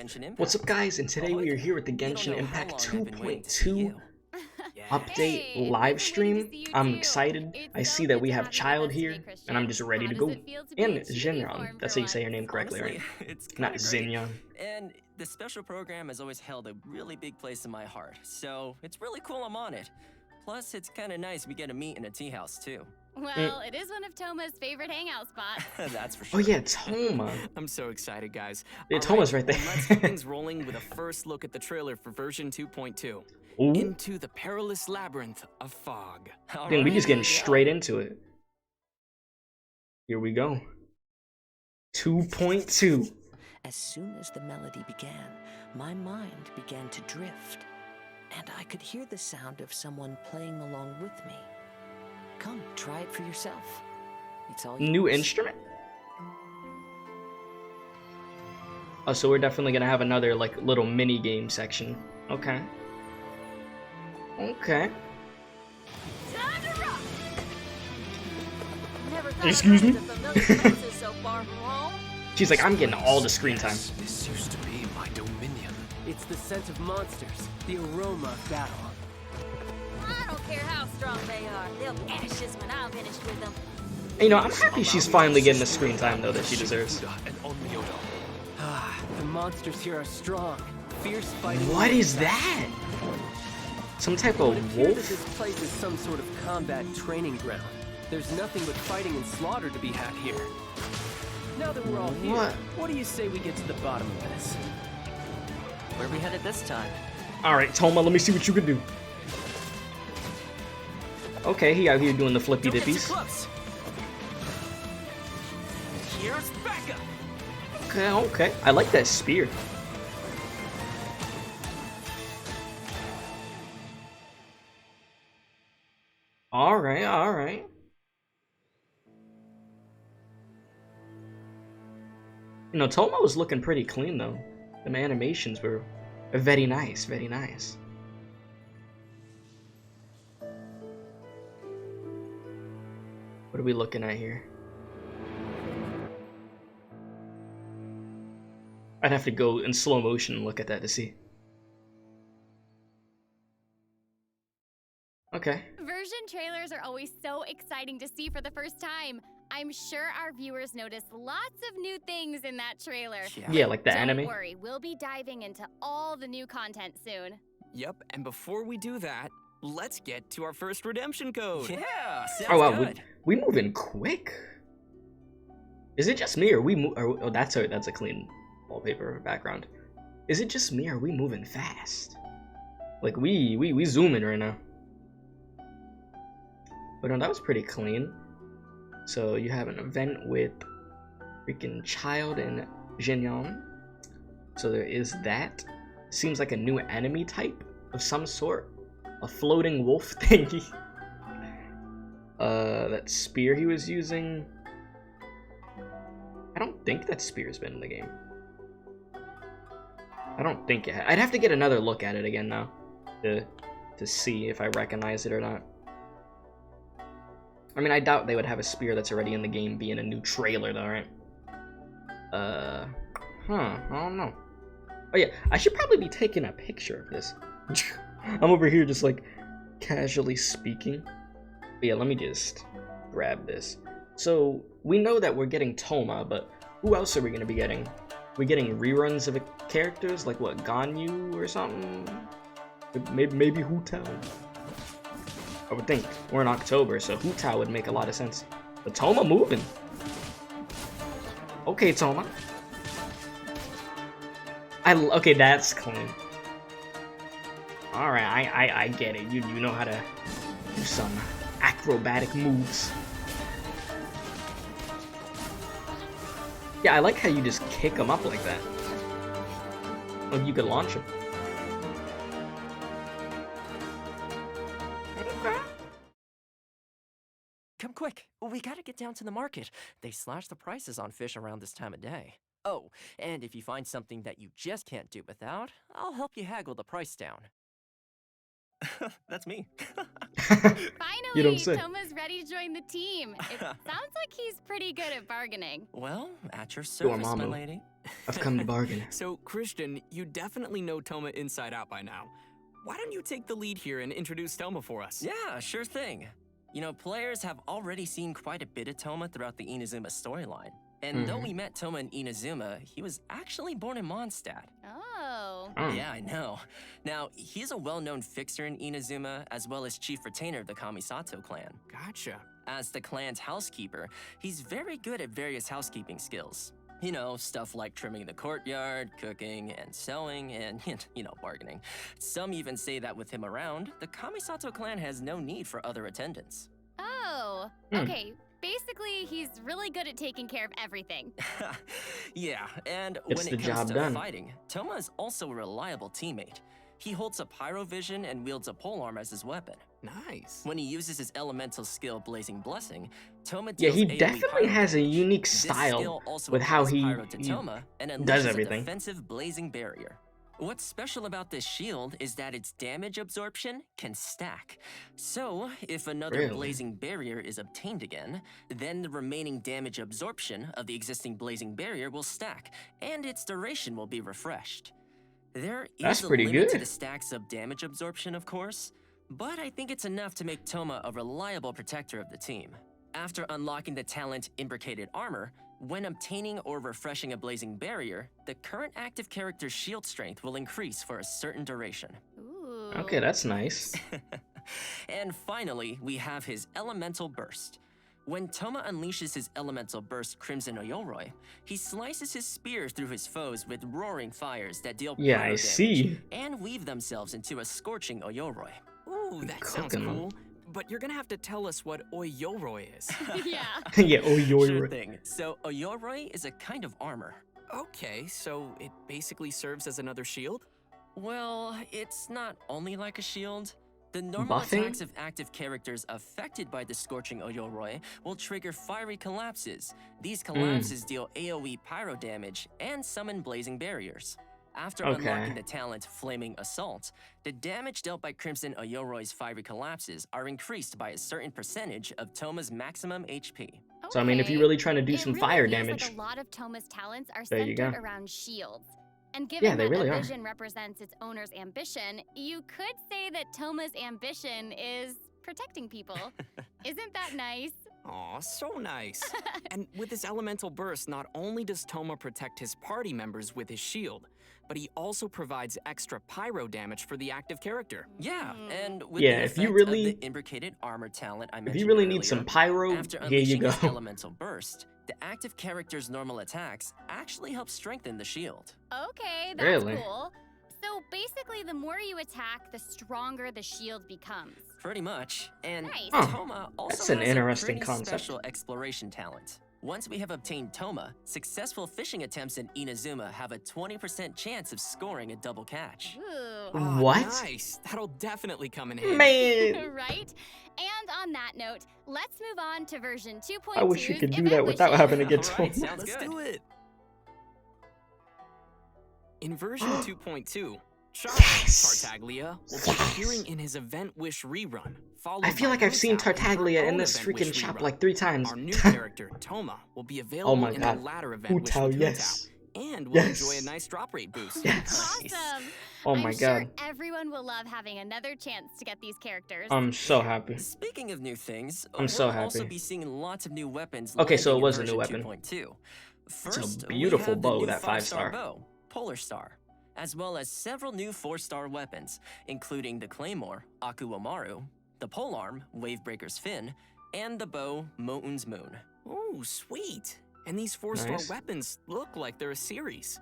Genshin Impact. What's up, guys? And today we are here with the Genshin Impact 2.2 update live stream. I'm excited. I see that we have Child here, and I'm just ready to go. And Xinyan. That's how you say your name correctly, right? It's Not kinda great. Xinyan. And the special program has always held a really big place in my heart, so it's really cool I'm on it. Plus, it's kind of nice we get to meet in a tea house too. Well, it is one of Toma's favorite hangout spots. That's for sure. Oh yeah, Toma. I'm so excited, guys. Yeah, Toma's right there. Let's get things rolling with a first look at the trailer for version 2.2. Ooh. Into the perilous labyrinth of fog. Dang, we just getting straight into it. Here we go. 2.2. As soon as the melody began, my mind began to drift, and I could hear the sound of someone playing along with me. Come, try it for yourself. It's all New yours. instrument? Oh, so we're definitely gonna have another like little mini game section. Okay. Okay. Time to rock! Never thought Excuse I'd me? find a familiar faces so far from home. She's like, I'm getting all the screen time. This used to be my dominion. It's the scent of monsters, the aroma of battle. I don't care how strong they are. They'll be ashes when I'm finished with them. You know, I'm happy she's finally getting the screen time though that she deserves. And Onmyoto. Ah, the monsters here are strong, fierce fighting. What is that? Some type It would of appear that wolf? this place is some sort of combat training ground. There's nothing but fighting and slaughter to be had here. Now that we're all here, what do you say we get to the bottom of this? Where are we headed this time? Alright, Toma, let me see what you can do. Okay, he out here doing the flippy Don't get too dippies. close. Here's Becca. Okay, okay. I like that spear. Alright, alright. You know, Toma was looking pretty clean though. The animations were very nice, very nice. What are we looking at here? I'd have to go in slow motion and look at that to see. Okay. Version trailers are always so exciting to see for the first time. I'm sure our viewers noticed lots of new things in that trailer. Yeah, like the Don't anime. worry, we'll be diving into all the new content soon. Yep, and before we do that, let's get to our first redemption code. Yeah, sounds Oh wow, good. we moving quick. Is it just me, or we move? Oh, that's a clean wallpaper background. Is it just me, or are we moving fast? Like we zooming right now. But no, that was pretty clean. So you have an event with freaking Child and Xinyan. So there is that. Seems like a new enemy type of some sort. A floating wolf thingy. That spear he was using. I don't think that spear's been in the game. I don't think it I'd have to get another look at it again now to see if I recognize it or not. I mean, I doubt they would have a spear that's already in the game be in a new trailer though, right? I don't know. Oh yeah, I should probably be taking a picture of this. I'm over here just like casually speaking. But yeah, let me just grab this. So we know that we're getting Toma, but who else are we gonna be getting? We getting reruns of characters like what, Ganyu or something? Maybe Hu Tao. I would think we're in October, so Hu Tao would make a lot of sense. But Toma moving. Okay, Toma. Okay, that's clean. All right, I get it. You know how to do some acrobatic moves. Yeah, I like how you just kick them up like that. Like you could launch them. Come quick, we gotta get down to the market. They slash the prices on fish around this time of day. Oh, and if you find something that you just can't do without, I'll help you haggle the price down. That's me. You don't Finally, say. Toma's ready to join the team. It sounds like he's pretty good at bargaining. Well, at your service, my Dormammu. lady. I've come to bargain. So, Christian, you definitely know Toma inside out by now. Why don't you take the lead here and introduce Toma for us? Yeah, sure thing. You know, players have already seen quite a bit of Toma throughout the Inazuma storyline. And though we met Toma in Inazuma, he was actually born in Mondstadt. Oh. Yeah, I know. Now, he's a well-known fixer in Inazuma, as well as chief retainer of the Kamisato clan. Gotcha. As the clan's housekeeper, he's very good at various housekeeping skills. You know, stuff like trimming the courtyard, cooking, and sewing, and, you know, bargaining. Some even say that with him around, the Kamisato clan has no need for other attendants. Oh. Okay. Basically, he's really good at taking care of everything. Yeah, and Gets when the it job comes to done. fighting, Toma is also a reliable teammate. He holds a pyrovision and wields a polearm as his weapon. Nice. When he uses his elemental skill, Blazing Blessing, Toma Yeah, deals he AoE definitely pyro has a damage. unique This style skill also with how applies he, pyro to he Toma and does unleashes everything. a defensive blazing barrier. What's special about this shield is that its damage absorption can stack. So, if another Really? blazing barrier is obtained again, then the remaining damage absorption of the existing blazing barrier will stack, and its duration will be refreshed. There That's is a pretty limit to good. the stacks of damage absorption, of course, but I think it's enough to make Toma a reliable protector of the team. After unlocking the talent Imbricated Armor, when obtaining or refreshing a blazing barrier, the current active character's shield strength will increase for a certain duration. Ooh. Okay, that's nice. And finally, we have his Elemental Burst. When Toma unleashes his Elemental Burst Crimson Oyoroi, he slices his spear through his foes with roaring fires that deal Yeah, pyro I damage see. and weave themselves into a scorching Oyoroi. Ooh, that sounds Cooking 'em. cool. But you're gonna have to tell us what Oyoroi is. Yeah. Yeah, oh, you're Sure right. thing. So Oyoroi is a kind of armor. Okay, so it basically serves as another shield? Well, it's not only like a shield. The normal Buffing? attacks of active characters affected by the Scorching Oyoroi will trigger fiery collapses. These collapses deal AoE pyro damage and summon blazing barriers. After Okay. unlocking the talent Flaming Assault, the damage dealt by Crimson Oyoroi's fiery collapses are increased by a certain percentage of Toma's maximum HP. So, I mean, if you're Okay. really trying to do It some really fire feels damage, Like a lot of Toma's talents are There you centered go. around shields. And given Yeah, they that really a are. vision represents its owner's ambition, you could say that Toma's ambition is protecting people. Isn't that nice? Aw, so nice. And with his elemental burst, not only does Toma protect his party members with his shield, but he also provides extra pyro damage for the active character. Yeah, and with Yeah, the if you effect really- of the Imbricated Armor talent I if mentioned you really earlier, need some pyro, after here you unleashing go. his Elemental Burst, the active character's normal attacks actually help strengthen the shield. Okay, that's Really? cool. So basically, the more you attack, the stronger the shield becomes. Pretty much. And Nice. Huh, Toma also that's an has interesting a pretty concept. special exploration talent. Once we have obtained Toma, successful fishing attempts in Inazuma have a 20% chance of scoring a double catch. Ooh. Aw, What? Nice. That'll definitely come in handy. Man, Right? And on that note, let's move on to version 2.2. I wish you could do that without having to get Alright, told. sounds Let's good. do it. In version 2.2, Charles Yes! Tartaglia will be Yes! appearing in his Event Wish rerun. I feel like I've seen Tartaglia in this Event freaking Wish shop rerun. like 3 times. Our new character, Toma, will be available Oh my in god. the latter Event Wish Hutao, with yes. Hutao, and will Yes. enjoy a nice drop rate boost. Yes. Awesome. Oh my I'm sure god. everyone will love having another chance to get these characters. I'm so happy. Speaking of new things, I'm so we'll also happy. be seeing lots of new weapons. Okay, so landing it was in a new version weapon. 2.2. It's First, a we beautiful have the bow, new that 5-star 5-star. bow, Polar Star, as well as several new 4-star weapons, including the Claymore, Akuomaru, the Polearm, Wavebreaker's Fin, and the bow, Mountain's Moon. Oh, sweet. And these 4-star Nice. weapons look like they're a series.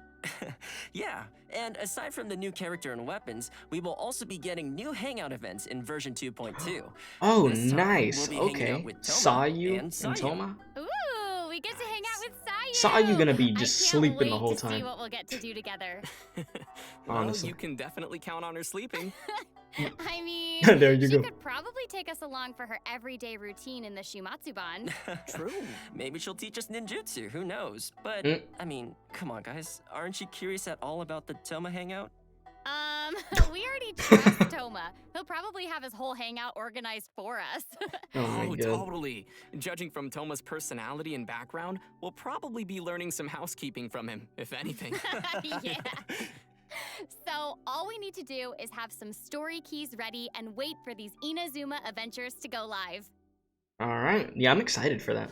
Yeah, and aside from the new character and weapons, we will also be getting new hangout events in version 2.2. Oh, This time, nice. we'll be hanging Okay. out with Toma Saw you and and Sayu. Toma? Ooh, we get to hang out with Sayu. Saw you gonna be I just can't sleeping the wait whole to see time. what we'll get to do together. Well, Honestly. you can definitely count on her sleeping. I mean, There you she go. could probably take us along for her everyday routine in the Shumatsuban. True. Maybe she'll teach us ninjutsu, who knows? But, Mm. I mean, come on, guys. Aren't you curious at all about the Toma hangout? We already trust Toma. He'll probably have his whole hangout organized for us. Oh my Oh, god. totally. Judging from Toma's personality and background, we'll probably be learning some housekeeping from him, if anything. Yeah. So all we need to do is have some story keys ready and wait for these Inazuma adventures to go live. Alright. Yeah, I'm excited for that.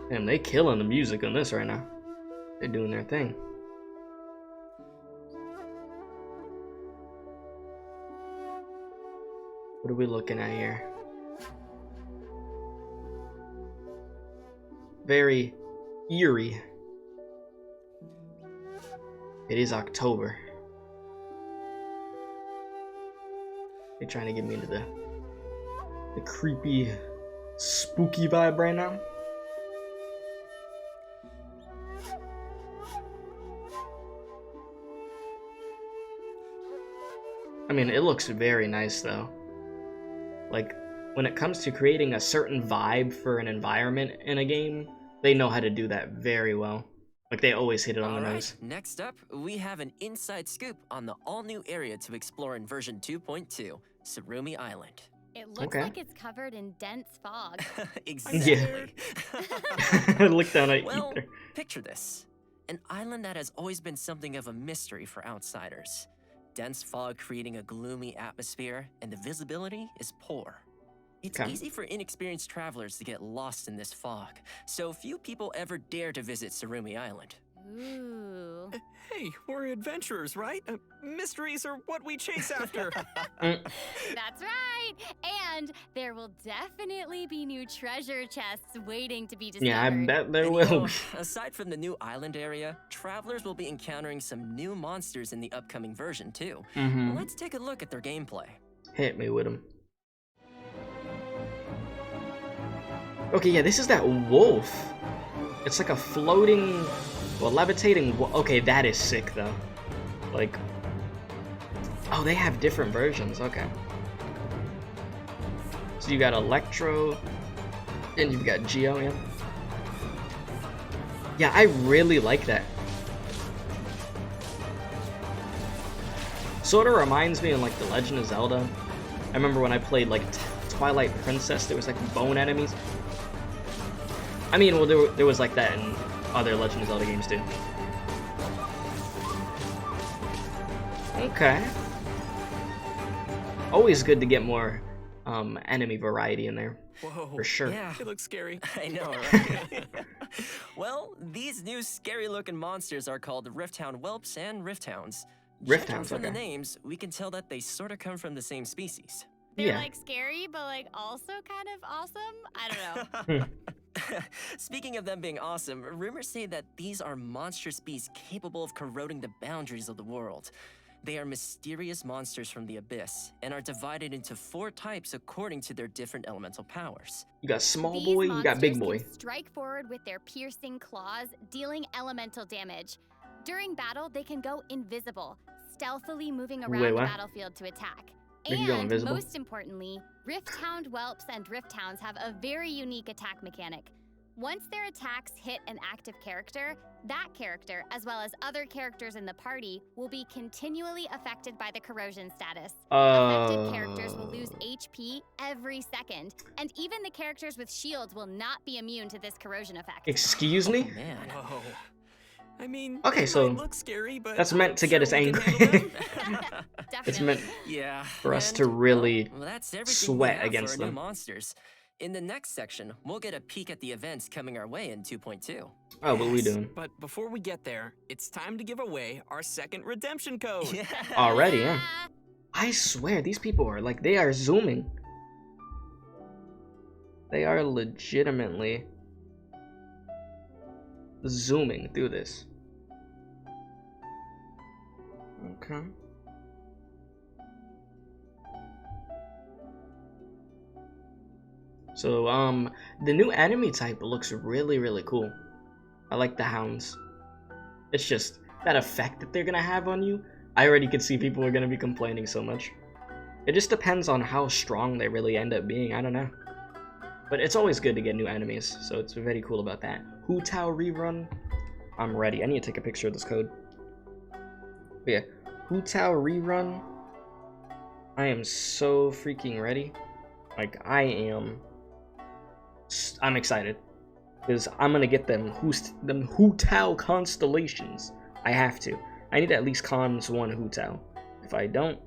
Damn, they killing the music on this right now. They're doing their thing. What are we looking at here? Very eerie. It is October. They're trying to get me into the creepy, spooky vibe right now. I mean, it looks very nice though. Like, when it comes to creating a certain vibe for an environment in a game, they know how to do that very well. Like, they always hit it on the nose. Next up, we have an inside scoop on the all-new area to explore in version 2.2, Surumi Island. It looks Okay. like it's covered in dense fog. Exactly. Look down at Well, Ether. picture this. An island that has always been something of a mystery for outsiders. Dense fog creating a gloomy atmosphere, and the visibility is poor. It's Okay. easy for inexperienced travelers to get lost in this fog, so few people ever dare to visit Surumi Island. Ooh. Hey, we're adventurers, right? Mysteries are what we chase after. That's right. And there will definitely be new treasure chests waiting to be discovered. Yeah, I bet there And, will. aside from the new island area, travelers will be encountering some new monsters in the upcoming version too. Mm-hmm. Let's take a look at their gameplay. Hit me with him. Okay, yeah, this is that wolf. It's like a floating, well, levitating. Okay, that is sick though. Like, oh, they have different versions. Okay. So you got Electro, and you've got Geo. Yeah. Yeah, I really like that. Sort of reminds me of like The Legend of Zelda. I remember when I played like Twilight Princess, there was like bone enemies. I mean, well, there was like that in other Legend of Zelda games too. Okay. Always good to get more enemy variety in there, Whoa. for sure. Yeah. It looks scary. I know, right? Well, these new scary-looking monsters are called Rifthound Whelps and Rifthounds. Rift Judging Hounds, from the okay. names, we can tell that they sort of come from the same species. They're Yeah. like scary, but like also kind of awesome. I don't know. Speaking of them being awesome, rumors say that these are monstrous beasts capable of corroding the boundaries of the world. They are mysterious monsters from the abyss and are divided into 4 types according to their different elemental powers. You got small These boy, you got big monsters boy. can strike forward with their piercing claws, dealing elemental damage. During battle, they can go invisible, stealthily moving around Wait, the what? battlefield to attack. They can go And invisible? most importantly, Rifthound Whelps and Rifthounds have a very unique attack mechanic. Once their attacks hit an active character, that character, as well as other characters in the party, will be continually affected by the corrosion status. Affected characters will lose HP every second, and even the characters with shields will not be immune to this corrosion effect. Excuse me? Oh, man. Whoa. I mean, Okay, it so might look scary, but that's I'm meant to get sure us we can angry. handle them. Definitely. It's meant Yeah. for us and, to really well, that's everything we sweat have for against our new them. monsters. In the next section, we'll get a peek at the events coming our way in 2.2. Oh, what we Yes, doing? But before we get there, it's time to give away our second redemption code. Yeah. Already, yeah. Yeah. I swear, these people are like, they are zooming. They are legitimately zooming through this. Okay. So, the new enemy type looks really, really cool. I like the hounds. It's just that effect that they're gonna have on you. I already could see people are gonna be complaining so much. It just depends on how strong they really end up being. I don't know. But it's always good to get new enemies, so it's very cool about that. Hu Tao rerun. I'm ready. I need to take a picture of this code. But yeah, Hu Tao rerun. I am so freaking ready. Like, I'm excited. Because I'm gonna get them Hu Tao constellations. I have to. I need at least cons 1 Hu Tao. If I don't,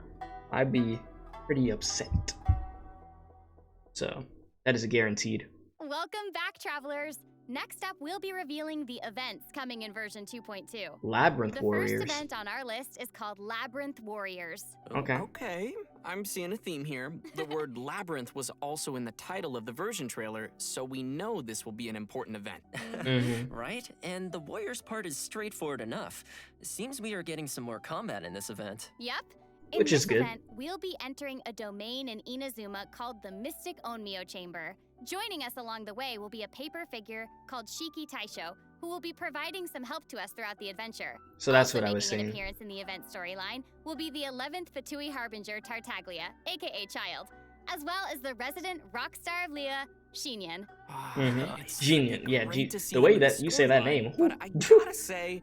I'd be pretty upset. So, that is a guaranteed. Welcome back, travelers. Next up, we'll be revealing the events coming in version 2.2. Labyrinth Warriors. The first event on our list is called Labyrinth Warriors. Okay. Okay, I'm seeing a theme here. The word labyrinth was also in the title of the version trailer, so we know this will be an important event. Right? And the Warriors part is straightforward enough. Seems we are getting some more combat in this event. Yep. In Which this is good. event, we'll be entering a domain in Inazuma called the Mystic Onmyo Chamber. Joining us along the way will be a paper figure called Shiki Taisho, who will be providing some help to us throughout the adventure. So that's Also what I was making saying. an appearance in the event storyline will be the 11th Fatui Harbinger Tartaglia, aka Child, as well as the resident rock star of Leah, Shinyan. It's Genius. Yeah, great to see the way him in that you say that storyline, name. But I gotta say,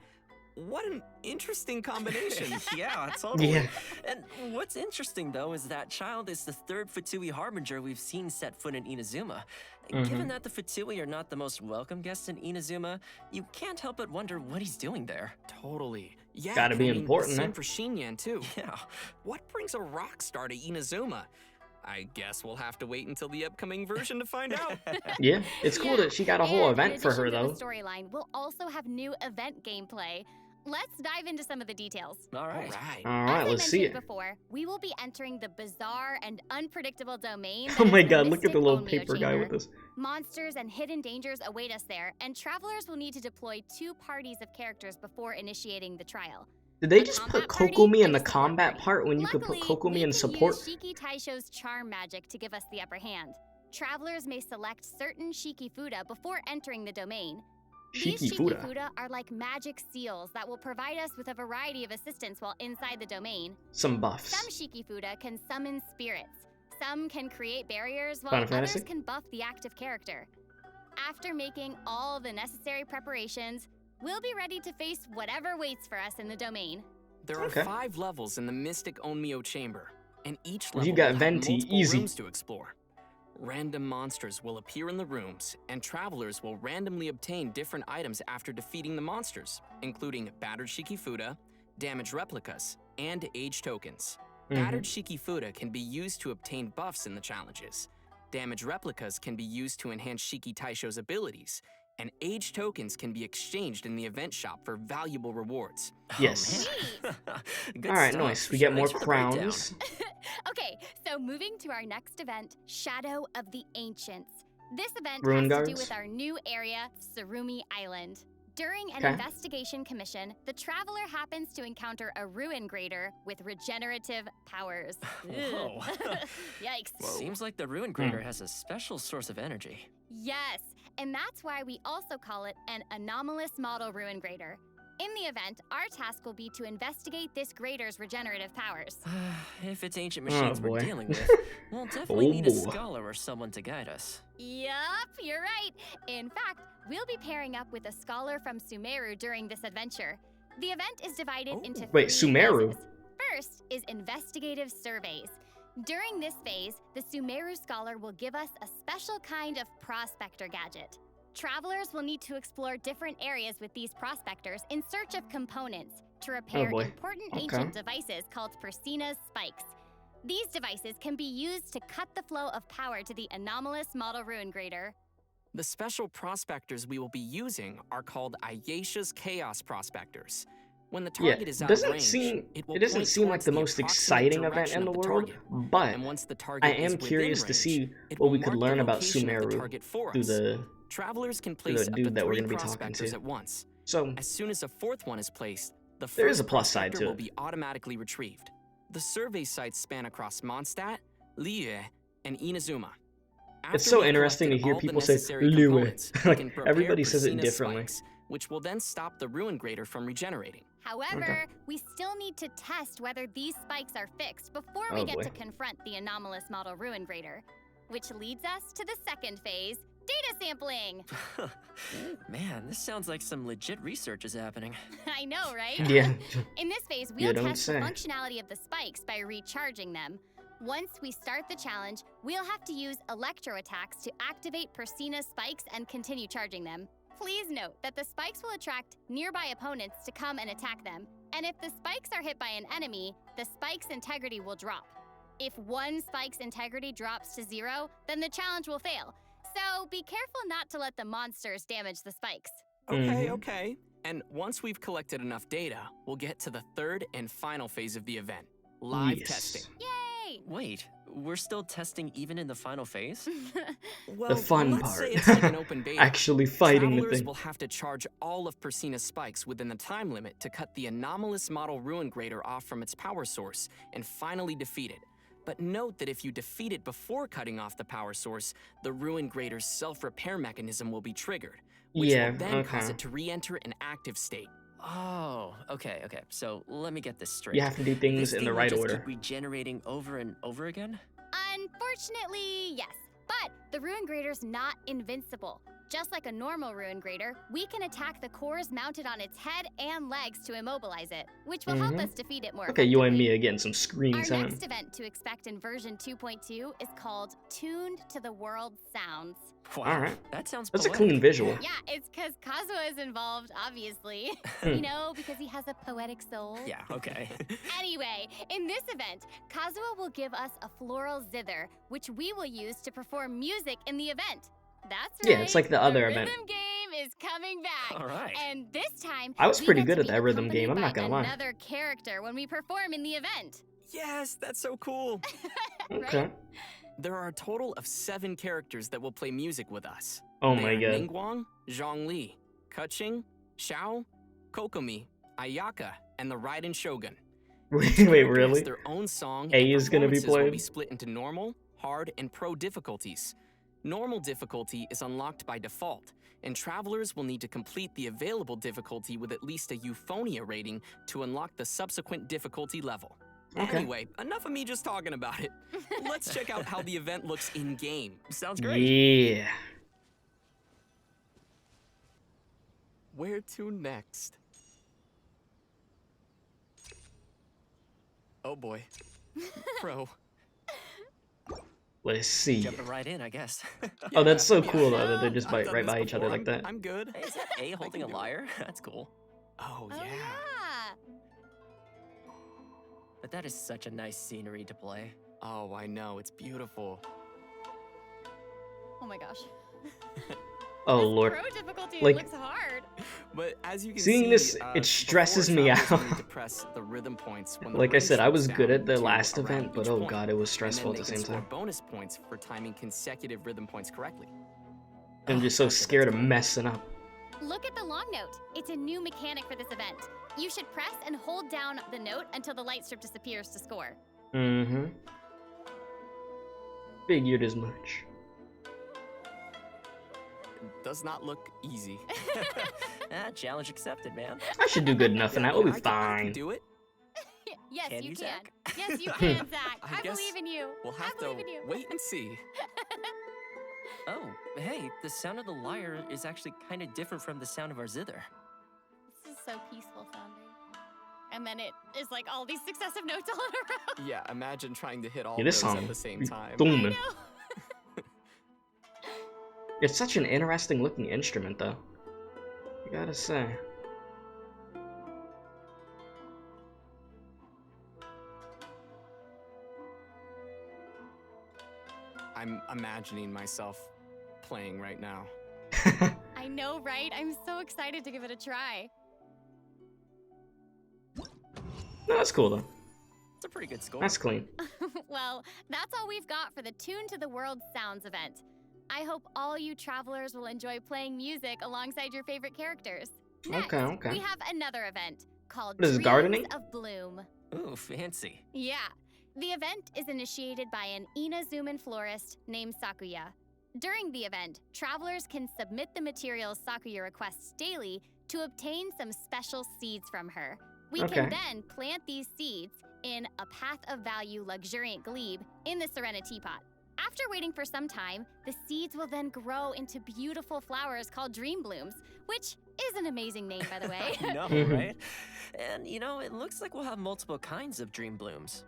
what an interesting combination. Yeah, totally. Yeah. And what's interesting, though, is that Child is the third Fatui Harbinger we've seen set foot in Inazuma. Given that the Fatui are not the most welcome guests in Inazuma, you can't help but wonder what he's doing there. Totally. Yeah, Gotta be I mean, important, Same man. for Shinyan, too. Yeah. What brings a rock star to Inazuma? I guess we'll have to wait until the upcoming version to find out. Yeah, it's cool that she got a whole And event in for her, addition to though. the storyline, we'll also have new event gameplay. Let's dive into some of the details. All All right. right. Alright, As I let's see it. mentioned before, we will be entering the bizarre and unpredictable domain. Oh that my is the god, look at the Mystic little Onmyo paper guy Chamber. with this. Monsters and hidden dangers await us there, and travelers will need to deploy 2 parties of characters before initiating the trial. Did they The just put combat party Kokomi in and the a support combat party. part when you could Luckily, put Kokomi we in can support? use Shiki Taisho's charm magic to give us the upper hand. Travelers may select certain Shiki Fuda before entering the domain. These Shiki Shiki Fuda. Fuda are like magic seals that will provide us with a variety of assistance while inside the domain. Some buffs. Some Shiki Fuda can summon spirits. Some can create barriers, while Final others Fantasy? can buff the active character. After making all the necessary preparations, we'll be ready to face whatever waits for us in the domain. There are Okay. 5 levels in the Mystic Onmyo Chamber, and each level You got will have Venti, multiple easy. rooms to explore. Random monsters will appear in the rooms, and travelers will randomly obtain different items after defeating the monsters, including battered Shiki Fuda, damaged replicas, and age tokens. Battered Shiki Fuda can be used to obtain buffs in the challenges. Damaged replicas can be used to enhance Shiki Taisho's abilities, and age tokens can be exchanged in the event shop for valuable rewards. Yes. Good Alright, stuff. nice. We get more Thanks for the breakdown. crowns. Okay, so moving to our next event, Shadow of the Ancients. This event Ruin has to do guards? with our new area, Surumi Island. During an Okay. investigation commission, the traveler happens to encounter a ruin grader with regenerative powers. Whoa. Yikes. Seems like the Ruin Grader has a special source of energy. Yes, and that's why we also call it an anomalous model ruin grader. In the event, our task will be to investigate this grader's regenerative powers. If it's ancient machines we're boy. dealing with, we'll definitely Oh, need a boy. scholar or someone to guide us. Yup, you're right. In fact, we'll be pairing up with a scholar from Sumeru during this adventure. The event is divided into 3 Wait, Sumeru? phases. First is investigative surveys. During this phase, the Sumeru scholar will give us a special kind of prospector gadget. Travelers will need to explore different areas with these prospectors in search of components to repair boy. important Okay. ancient devices called Persina's spikes. These devices can be used to cut the flow of power to the anomalous model ruin grader. The special prospectors we will be using are called Ayesha's Chaos Prospectors. When the Yeah, target is out doesn't of range, seem it will it doesn't point seem like towards the most approximate exciting event direction in the of world, target. but And once the I target is am within curious to range, see it what will we could mark the learn about location of the Sumeru target for through us. the Travelers can through place the up dude to that we're 3 gonna be talking prospectors to. at once. So As soon as a 4th one is placed, the There first is a plus side prospector to will it. be automatically retrieved. The survey sites span across Mondstadt, Liyue, and Inazuma. It's After so we've interesting to collected hear all the people say necessary Liyue. components, we Like, can prepare everybody says it Persina's differently. spikes, which will then stop the ruin grader from regenerating. However, we still need to test whether these spikes are fixed before we Oh, get boy. to confront the anomalous model ruin grader. which leads us to the second phase, data sampling. Man, this sounds like some legit research is happening. I know, right? Yeah. In this phase, You we'll don't test the say. functionality of the spikes by recharging them. Once we start the challenge, we'll have to use electro attacks to activate Persina's spikes and continue charging them. Please note that the spikes will attract nearby opponents to come and attack them, and if the spikes are hit by an enemy, the spike's integrity will drop. If one spike's integrity drops to 0, then the challenge will fail. So be careful not to let the monsters damage the spikes. Okay, okay. And once we've collected enough data, we'll get to the third and final phase of the event, live Yes. testing. Yay! Wait, we're still testing even in the final phase? Well, The fun let's part. say it's like an open beta. Actually fighting the Travelers thing. will have to charge all of Persina's spikes within the time limit to cut the anomalous model Ruin Grader off from its power source and finally defeat it. But note that if you defeat it before cutting off the power source, the Ruin Grader's self-repair mechanism will be triggered, which Yeah, will then cause okay. it to re-enter an active state. Oh, okay. So let me get this straight. You have to do things This in thing the will right just order. keep regenerating over and over again? Unfortunately, yes. But the Ruin Grader's not invincible. Just like a normal Ruin Grader, we can attack the cores mounted on its head and legs to immobilize it, which will help us defeat it more Okay, you and effectively. me are getting some screen Our time. next event to expect in version 2.2 is called Tuned to the World Sounds. Wow, Alright. that sounds That's a poetic. clean visual. Yeah, it's because Kazuha is involved, obviously. Hmm. You know, because he has a poetic soul. Yeah, okay. Anyway, in this event, Kazuha will give us a floral zither, which we will use to perform music in the event. That's right. Yeah, it's like the other event. Rhythm game is coming back. All right. And this time, I was we pretty get good to at be that rhythm game, I'm accompanied not gonna by lie. Another character when we perform in the event. Yes, that's so cool. Okay. There are a total of 7 characters that will play music with us. Oh They my are god. Ningguang, Zhongli, Keqing, Xiao, Kokomi, Ayaka, and the Raiden Shogun. Wait, Character has really? their own song. A and is gonna be performances will be played? split into normal, hard, and pro difficulties. Normal difficulty is unlocked by default, and travelers will need to complete the available difficulty with at least a Euphonia rating to unlock the subsequent difficulty level. Okay. Anyway, enough of me just talking about it. Let's check out how the event looks in-game. Sounds great. Yeah. Where to next? Oh boy. Pro. Let's see. Jumping right in, I guess. Oh, that's so Yeah, cool yeah. though that they're just I've done right this by each other before. like that. I'm good. Hey, is that A holding a can do it. lyre? That's cool. Oh, Oh, yeah. yeah. But that is such a nice scenery to play. Oh, I know. It's beautiful. Oh my gosh. Oh This lord. pro difficulty Like- looks hard. But as you can Seeing see, this, it before stresses me travelers will out. need to press the rhythm points when the Like I ring said, I slows was good down at the to last around event, but each oh point. god, it was And stressful then at the they same can time. score bonus points for timing consecutive rhythm points correctly. I'm Oh, just so gotcha, scared of that's cool. messing up. Look at the long note. It's a new mechanic for this event. You should press and hold down the note until the light strip disappears to score. Mm-hmm. Figured as much. It does not look easy. Challenge accepted, man. I should do good enough and Yeah, that will be I can fine. do it. Yes, Can you you, can. Zach? Yes, you can, Zach. I I guess believe in you. We'll I have to believe in you. wait and see. Oh, hey, the sound of the lyre is actually kind of different from the sound of our zither. This is so peaceful sounding. And then it is like all these successive notes all in a row. Yeah, imagine trying to hit all Yeah, this those song at the same is time. booming. I know. It's such an interesting looking instrument though. I gotta say. I'm imagining myself playing right now. I know, right? I'm so excited to give it a try. No, that's cool though. It's a pretty good score. That's clean. Well, that's all we've got for the Tune to the World Sounds event. I hope all you travelers will enjoy playing music alongside your favorite characters. Next, Okay. we have another event called What is it, Dreams gardening? of Bloom. Ooh, fancy. Yeah. The event is initiated by an Inazuman florist named Sakuya. During the event, travelers can submit the materials Sakuya requests daily to obtain some special seeds from her. We Okay. can then plant these seeds in a Path of Value luxuriant glebe in the Serena teapot. After waiting for some time, the seeds will then grow into beautiful flowers called dream blooms, which is an amazing name, by the way. I know, right? And you know, it looks like we'll have multiple kinds of dream blooms.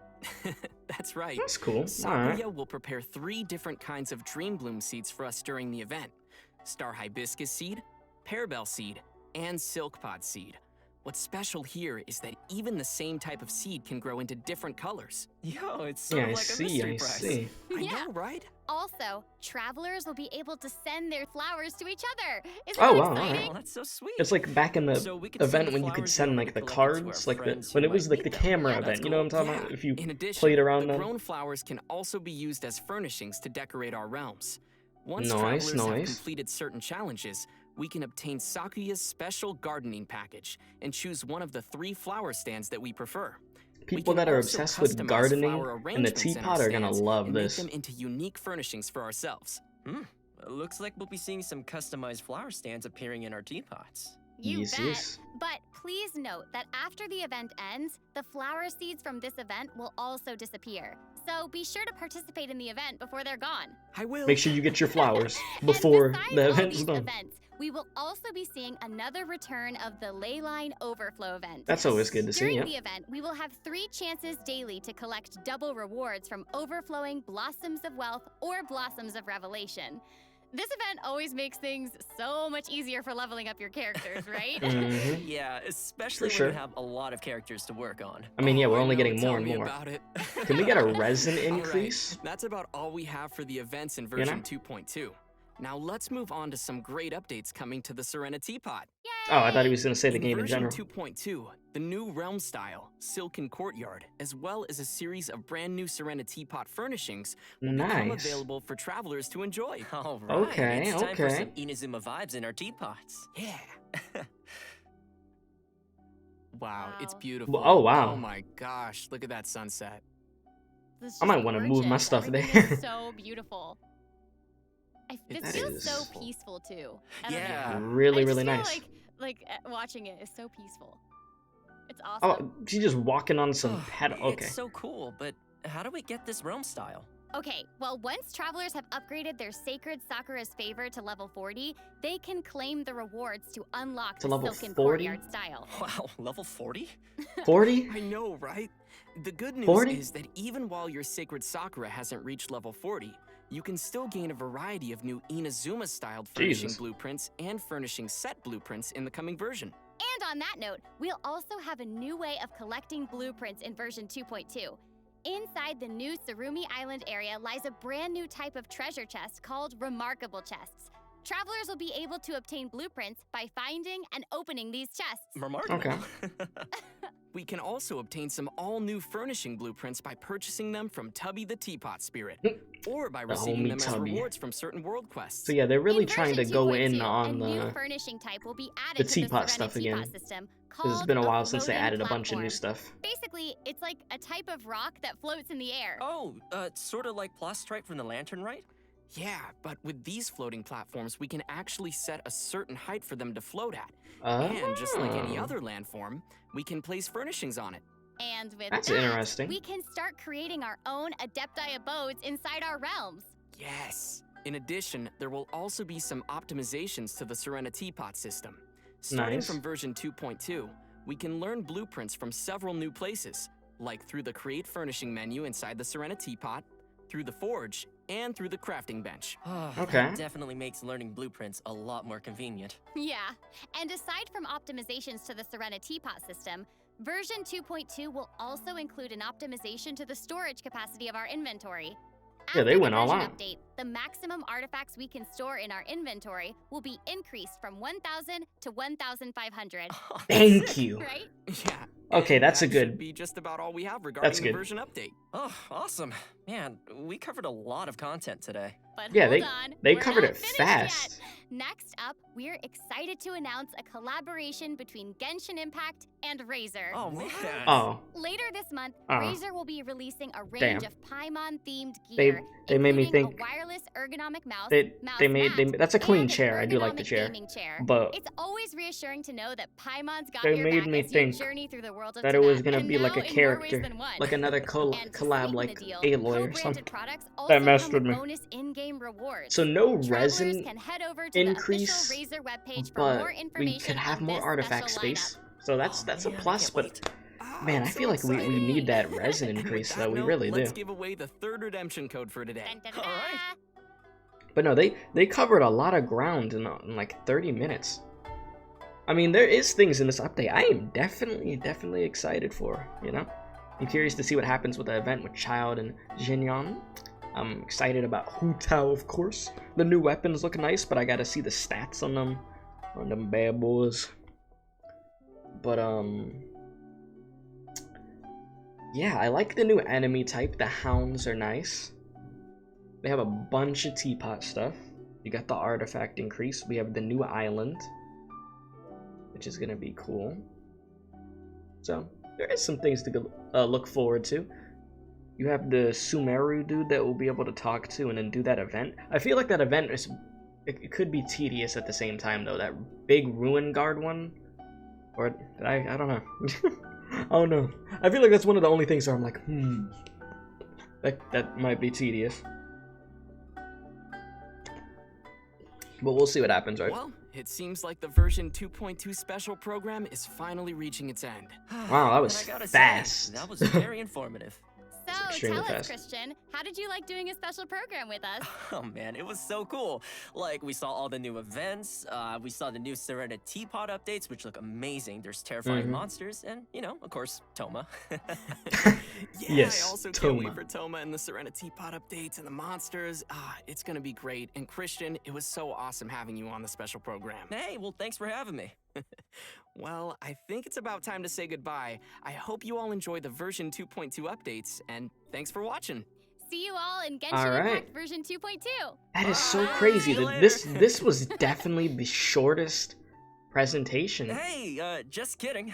That's right. That's cool. Sakuya will prepare 3 different kinds of dream bloom seeds for us during the event. Star hibiscus seed, pearbell seed, and silk pod seed. What's special here is that even the same type of seed can grow into different colors. Yo, it's sort Yeah, of I like a see, mystery I prize. see. I Yeah. know, right? Also, travelers will be able to send their flowers to each other. Isn't Oh, that wow, exciting? alright. Oh, that's so sweet. It's like back in the So we could event send when you could flowers send that like we the collected to cards, our like the friends when who it was might like the need them. camera Yeah, event. that's You know what I'm cool. talking about? If you In addition, played around the them. grown flowers can also be used as furnishings to decorate our realms. Once Nice, travelers have nice. completed certain challenges, we can obtain Sakuya's special gardening package and choose one of the 3 flower stands that we prefer. We People can that are also obsessed with customize gardening flower and the arrangements in our teapot are gonna stands love and this. make them into unique furnishings for ourselves. Looks like we'll be seeing some customized flower stands appearing in our teapots. You Yes, bet. yes. But please note that after the event ends, the flower seeds from this event will also disappear. So be sure to participate in the event before they're gone. I will. Make sure you get your flowers And before besides the all event's these done. events, we will also be seeing another return of the Ley Line Overflow event. That's always good to see, During yeah. the event, we will have 3 chances daily to collect double rewards from overflowing Blossoms of Wealth or Blossoms of Revelation. This event always makes things so much easier for leveling up your characters, right? Mhm. Yeah, especially For when sure. you have a lot of characters to work on. I mean, yeah, Oh, we're I only know, getting tell more and me more. about it. Can we get a resin All right, increase? that's about all we have for the events in know? version 2.2. Now let's move on to some great updates coming to the Serena Teapot. Oh, I thought he was gonna say the In game in version general. 2.2, the new realm style, Silken Courtyard, as well as a series of brand new Serena Teapot furnishings will become Nice. available for travelers to enjoy. All right, Okay, it's time for okay. some Inazuma vibes in our teapots. Yeah. Wow, it's Wow. beautiful. Oh, wow. Oh my gosh, look at that sunset. This is I might just wanna move my gorgeous. stuff Everything there. is so beautiful. It That feels is so cool. peaceful too. I don't know. Yeah. Really, I just really feel nice. Like watching it is so peaceful. It's awesome. Oh, she's just walking on some pedal. Okay. It's so cool, but how do we get this realm style? Okay, well, once travelers have upgraded their Sacred Sakura's Favor to level 40, they can claim the rewards to unlock To the level Silken 40? Courtyard style. Wow, level 40? 40? I know, right? The good news 40? is that even while your Sacred Sakura hasn't reached level 40, you can still gain a variety of new Inazuma-styled furnishing Jesus. blueprints and furnishing set blueprints in the coming version. And on that note, we'll also have a new way of collecting blueprints in version 2.2. Inside the new Surumi Island area lies a brand new type of treasure chest called Remarkable Chests. Travelers will be able to obtain blueprints by finding and opening these chests. Remarkable. Okay. We can also obtain some all-new furnishing blueprints by purchasing them from Tubby the Teapot Spirit, or by The receiving homie them as Tubby. rewards from certain world quests. So yeah, they're really In trying to version go 2.2, in on a new the. furnishing type will be added to teapot the stuff Serena again, Teapot system Because it's called been a while since they floating added a bunch of new platform. stuff. Basically, it's like a type of rock that floats in the air. Oh, sort of like Plastrite from the Lantern, right? Yeah, but with these floating platforms, we can actually set a certain height for them to float at. Oh. And just like any other landform, we can place furnishings on it. And with That's that, interesting. we can start creating our own Adepti abodes inside our realms. Yes! In addition, there will also be some optimizations to the Serena Teapot system. Starting Nice. from version 2.2, we can learn blueprints from several new places, like through the Create Furnishing menu inside the Serena Teapot, through the Forge, and through the Crafting Bench. Oh, Okay. That definitely makes learning blueprints a lot more convenient. Yeah, and aside from optimizations to the Serena Teapot system, version 2.2 will also include an optimization to the storage capacity of our inventory. Yeah, they After the went all version out. Update, the maximum artifacts we can store in our inventory will be increased from 1,000 to 1,500. Thank you. Right? Yeah. Okay, and that's a that good- should be just about all we have regarding That's the good. version update. Oh, awesome. Man, we covered a lot of content today. But Yeah, hold they- on, they we're covered not it finished fast. Yet. Next up, we're excited to announce a collaboration between Genshin Impact and Razer. Oh, man. Oh, Later this month, Oh. Razer will be releasing a range Damn. of Paimon-themed They gear, made me including think a wireless ergonomic mouse, that's a clean and chair. an I do like the ergonomic chair, gaming chair. but It's always reassuring to know that Paimon's got they your made back me as you think journey through the world of that it was Tibet, gonna and be like now a in more ways character, than one. like another And to collab, sweeten like the deal, Aloy or co-branded something. products also That messed come with with me. bonus in-game rewards. So no Travelers resin can head over to increase, the official Razer webpage for but more we information could have on more this artifact special space. lineup. So that's Oh, a man, I plus. can't But wait. man, I'm I so feel like we excited. need that resin And with increase that though. We note, really let's do. give away the third redemption code for today. Dun, dun, dun, All right. dun. But no, they covered a lot of ground in like 30 minutes. I mean, there is things in this update I am definitely excited for, you know? I'm curious to see what happens with the event with Child and Jinyon. I'm excited about Hu Tao, of course. The new weapons look nice, but I gotta see the stats on them bad boys. But, yeah, I like the new enemy type. The hounds are nice. They have a bunch of teapot stuff. You got the artifact increase. We have the new island, which is gonna be cool. So there is some things to look forward to. You have the Sumeru dude that we'll be able to talk to and then do that event. I feel like that event it could be tedious at the same time though. That big ruin guard one, or I don't know. I don't know. I feel like that's one of the only things where I'm like, that might be tedious. But we'll see what happens, right? Well, it seems like the version 2.2 special program is finally reaching its end. Wow, that was And I gotta fast. Say, that was very informative. So extremely tell us, fast. Christian, how did you like doing a special program with us? Oh man, it was so cool. Like, we saw all the new events, we saw the new Serena Teapot updates, which look amazing. There's terrifying monsters, and, you know, of course, Toma. Yeah, Yes, I also can't Toma. wait for Toma and the Serena Teapot updates and the monsters. It's gonna be great. And Christian, it was so awesome having you on the special program. Hey, well, thanks for having me. Well, I think it's about time to say goodbye. I hope you all enjoy the version 2.2 updates, and thanks for watching. See you all in Genshin All right. Impact version 2.2. That is so Bye. crazy. See you That this was definitely the shortest presentation. Hey, just kidding.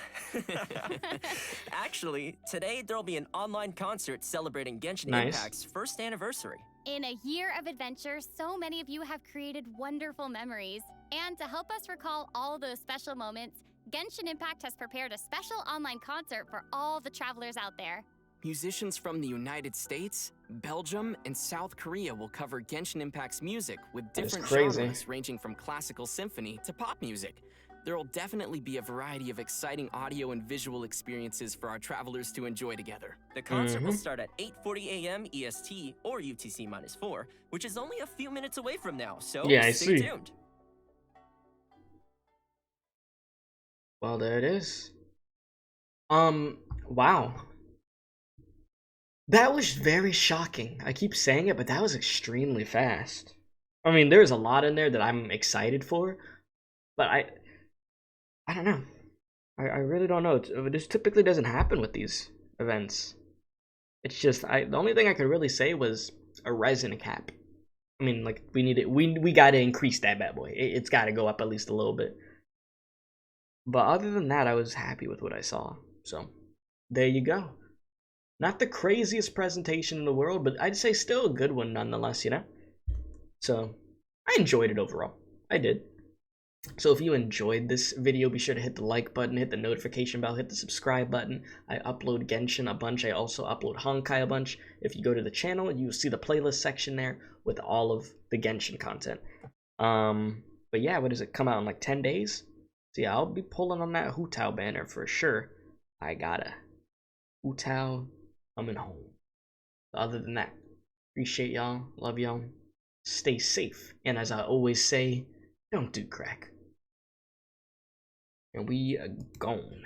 Actually, today there'll be an online concert celebrating Genshin Nice. Impact's first anniversary. In a year of adventure, so many of you have created wonderful memories. And to help us recall all those special moments, Genshin Impact has prepared a special online concert for all the travelers out there. Musicians from the United States, Belgium, and South Korea will cover Genshin Impact's music with That is different crazy. genres ranging from classical symphony to pop music. There will definitely be a variety of exciting audio and visual experiences for our travelers to enjoy together. The concert will start at 8:40 a.m. EST or UTC-4, which is only a few minutes away from now, so Yeah, I stay see. tuned. Well, there it is. Wow. That was very shocking. I keep saying it, but that was extremely fast. I mean, there's a lot in there that I'm excited for, but I don't know. I really don't know. This typically doesn't happen with these events. It's just the only thing I could really say was a resin cap. I mean, like we got to increase that bad boy. It's got to go up at least a little bit. But other than that, I was happy with what I saw. So, there you go. Not the craziest presentation in the world, but I'd say still a good one nonetheless, you know? So, I enjoyed it overall. I did. So if you enjoyed this video, be sure to hit the like button, hit the notification bell, hit the subscribe button. I upload Genshin a bunch. I also upload Honkai a bunch. If you go to the channel, you'll see the playlist section there with all of the Genshin content. But yeah, what does it come out in like 10 days? So yeah, I'll be pulling on that Hu Tao banner for sure. I gotta. Hu Tao, coming home. Other than that, appreciate y'all, love y'all, stay safe, and as I always say, don't do crack. And we are gone.